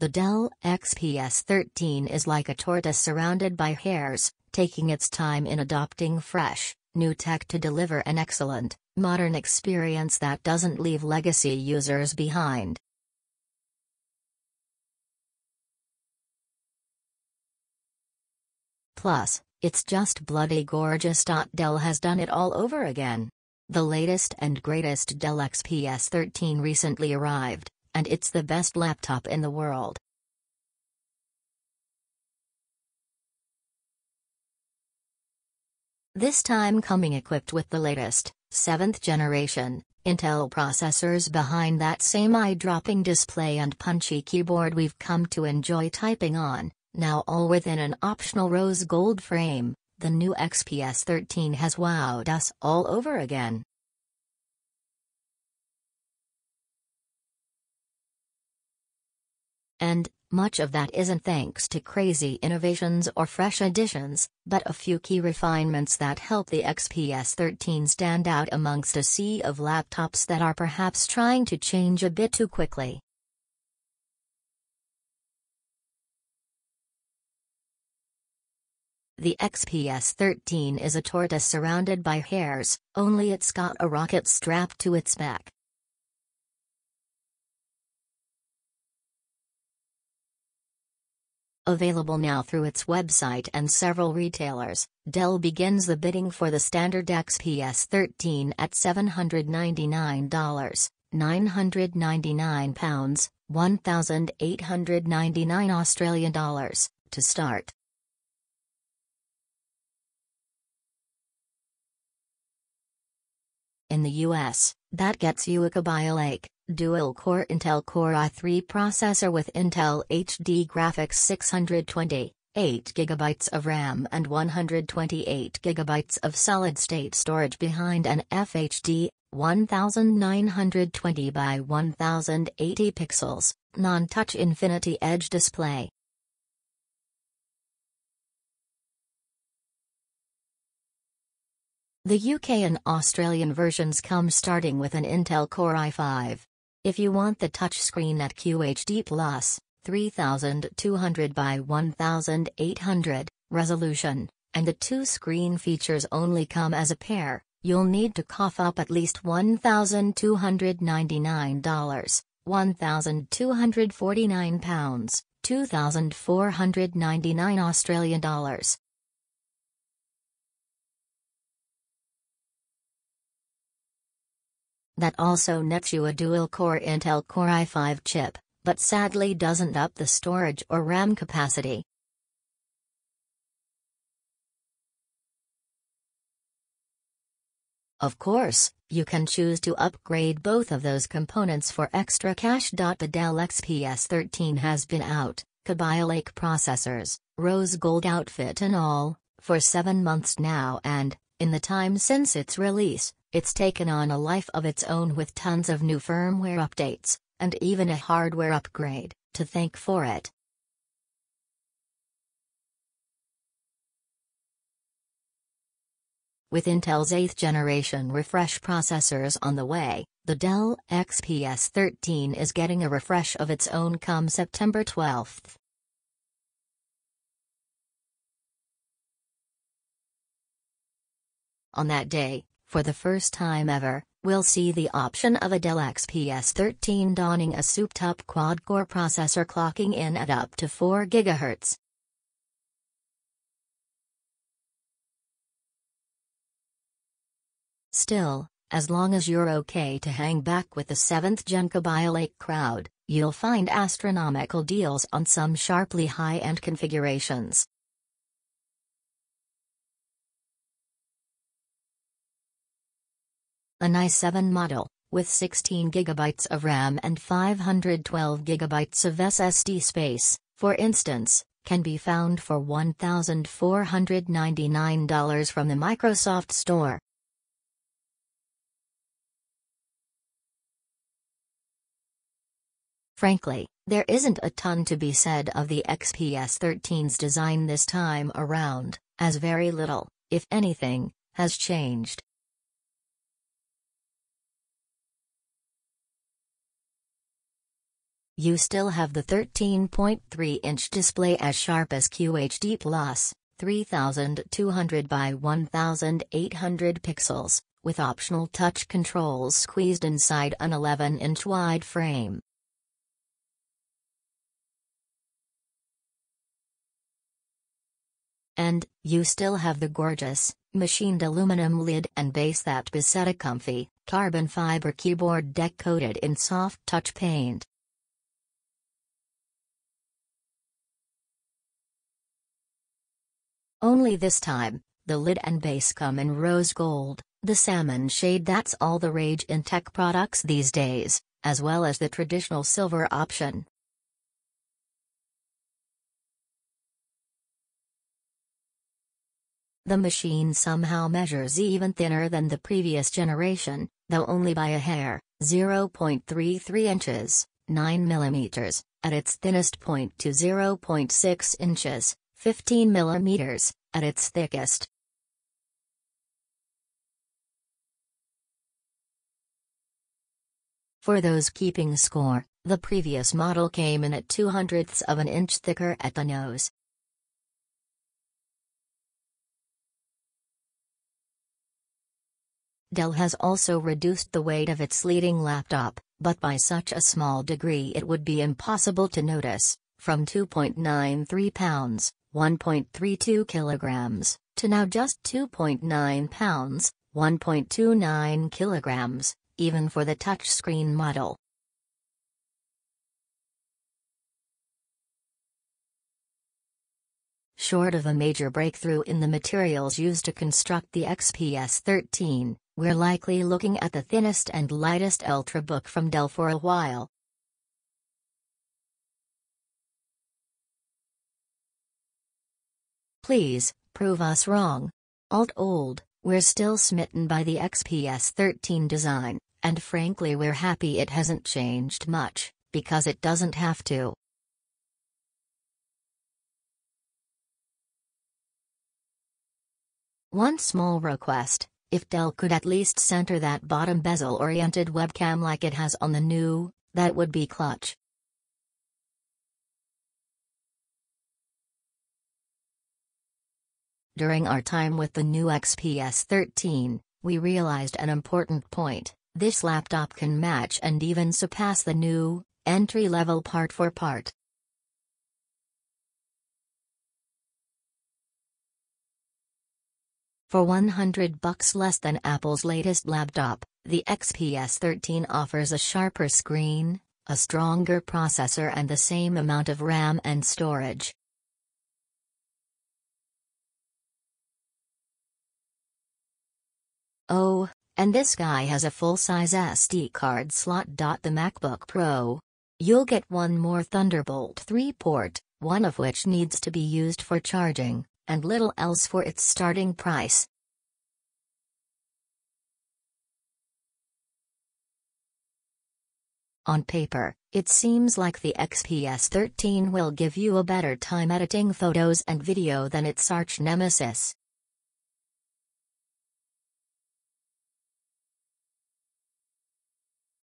The Dell XPS 13 is like a tortoise surrounded by hares, taking its time in adopting fresh, new tech to deliver an excellent, modern experience that doesn't leave legacy users behind. Plus, it's just bloody gorgeous. Dell has done it all over again. The latest and greatest Dell XPS 13 recently arrived, and it's the best laptop in the world. This time coming equipped with the latest, 7th generation, Intel processors behind that same eye-dropping display and punchy keyboard we've come to enjoy typing on, now all within an optional rose gold frame. The new XPS 13 has wowed us all over again. And much of that isn't thanks to crazy innovations or fresh additions, but a few key refinements that help the XPS 13 stand out amongst a sea of laptops that are perhaps trying to change a bit too quickly. The XPS 13 is a tortoise surrounded by hares, only it's got a rocket strapped to its back. Available now through its website and several retailers, Dell begins the bidding for the standard XPS 13 at $799, £999, £1,899 Australian dollars, to start. In the US, that gets you a Kaby Lake, dual-core Intel Core i3 processor with Intel HD graphics, 628 GB of RAM and 128 GB of solid-state storage behind an FHD, 1920 by 1080 pixels, non-touch Infinity Edge display. The UK and Australian versions come starting with an Intel Core i5. If you want the touchscreen at QHD+, 3200 by 1800 resolution, and the two screen features only come as a pair, you'll need to cough up at least $1,299, £1,249, £2,499 Australian dollars. That also nets you a dual-core Intel Core i5 chip, but sadly doesn't up the storage or RAM capacity. Of course, you can choose to upgrade both of those components for extra cash. The Dell XPS 13 has been out, Kaby Lake processors, rose gold outfit and all, for 7 months now, and, in the time since its release, it's taken on a life of its own with tons of new firmware updates, and even a hardware upgrade, to thank for it. With Intel's 8th generation refresh processors on the way, the Dell XPS 13 is getting a refresh of its own come September 12th. On that day, for the first time ever, we'll see the option of a Dell XPS 13 donning a souped-up quad-core processor clocking in at up to 4 GHz. Still, as long as you're okay to hang back with the 7th Gen Kaby Lake crowd, you'll find astronomical deals on some sharply high-end configurations. An i7 model, with 16 GB of RAM and 512 GB of SSD space, for instance, can be found for $1,499 from the Microsoft Store. Frankly, there isn't a ton to be said of the XPS 13's design this time around, as very little, if anything, has changed. you still have the 13.3-inch display as sharp as QHD+, 3200 by 1800 pixels, with optional touch controls squeezed inside an 11-inch wide frame. And you still have the gorgeous, machined aluminum lid and base that beset a comfy, carbon fiber keyboard deck coated in soft touch paint. Only this time, the lid and base come in rose gold, the salmon shade that's all the rage in tech products these days, as well as the traditional silver option. The machine somehow measures even thinner than the previous generation, though only by a hair, 0.33 inches, 9 millimeters, at its thinnest point to 0.6 inches, 15 millimeters, at its thickest. For those keeping score, the previous model came in at 0.02 of an inch thicker at the nose. Dell has also reduced the weight of its leading laptop, but by such a small degree it would be impossible to notice, from 2.93 pounds, 1.32 kilograms, to now just 2.9 pounds, 1.29 kilograms, even for the touchscreen model. Short of a major breakthrough in the materials used to construct the XPS 13, we're likely looking at the thinnest and lightest Ultrabook from Dell for a while. Please, prove us wrong. Alt-old, we're still smitten by the XPS 13 design, and frankly we're happy it hasn't changed much, because it doesn't have to. One small request: if Dell could at least center that bottom bezel-oriented webcam like it has on the new, that would be clutch. During our time with the new XPS 13, we realized an important point: this laptop can match and even surpass the new, entry-level part for part. For $100 less than Apple's latest laptop, the XPS 13 offers a sharper screen, a stronger processor and the same amount of RAM and storage. Oh, and this guy has a full-size SD card slot. The MacBook Pro. You'll get one more Thunderbolt 3 port, one of which needs to be used for charging, and little else for its starting price. On paper, it seems like the XPS 13 will give you a better time editing photos and video than its arch nemesis,